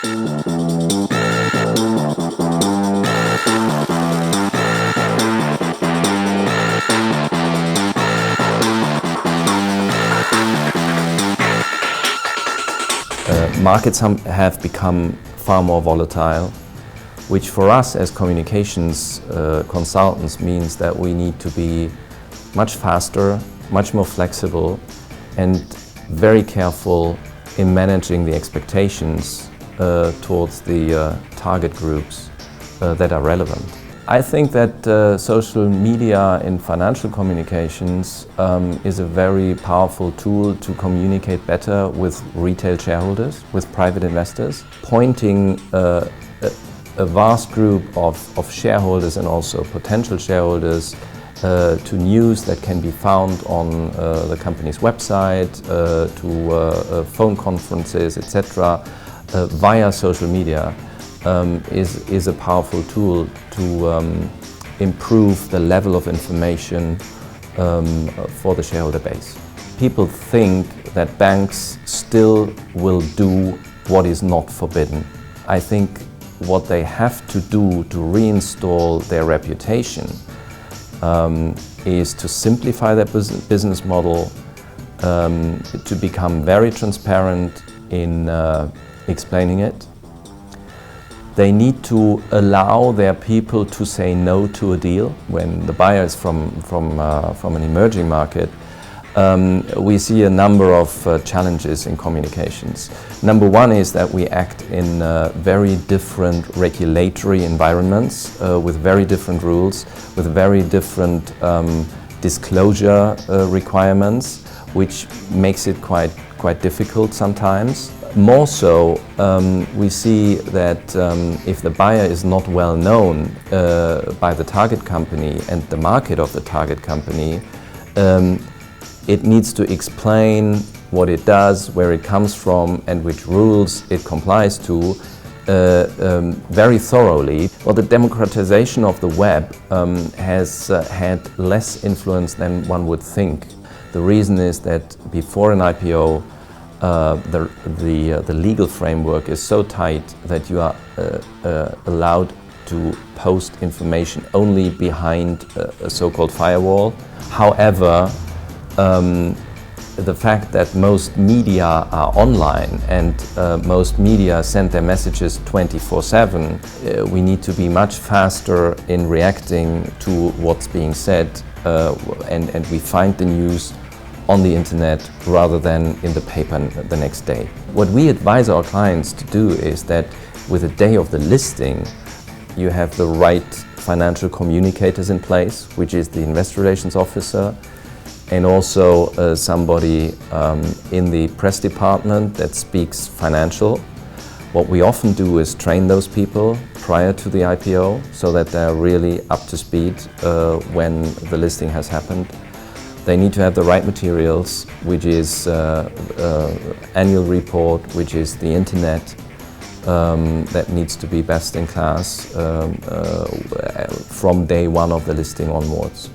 Markets have become far more volatile, which for us as communications consultants means that we need to be much faster, much more flexible, and very careful in managing the expectations towards the target groups that are relevant. I think that social media in financial communications is a very powerful tool to communicate better with retail shareholders, with private investors, pointing a vast group of shareholders and also potential shareholders to news that can be found on the company's website, to phone conferences, etc., via social media. Is a powerful tool to improve the level of information for the shareholder base. People think that banks still will do what is not forbidden. I think what they have to do to reinstall their reputation is to simplify their business model, to become very transparent in explaining it. They need to allow their people to say no to a deal. When the buyer is from an emerging market, we see a number of challenges in communications. Number one is that we act in very different regulatory environments with very different rules, with very different disclosure requirements, which makes it quite difficult sometimes. More so, we see that if the buyer is not well known by the target company and the market of the target company, it needs to explain what it does, where it comes from, and which rules it complies to very thoroughly. Well, the democratization of the web has had less influence than one would think. The reason is that before an IPO, the legal framework is so tight that you are allowed to post information only behind a so-called firewall. However, the fact that most media are online and most media send their messages 24/7, we need to be much faster in reacting to what's being said, and we find the news on the internet rather than in the paper the next day. What we advise our clients to do is that with the day of the listing, you have the right financial communicators in place, which is the investor relations officer, and also somebody in the press department that speaks financial. What we often do is train those people prior to the IPO so that they're really up to speed when the listing has happened. They need to have the right materials, which is annual report, which is the internet, that needs to be best in class from day one of the listing onwards.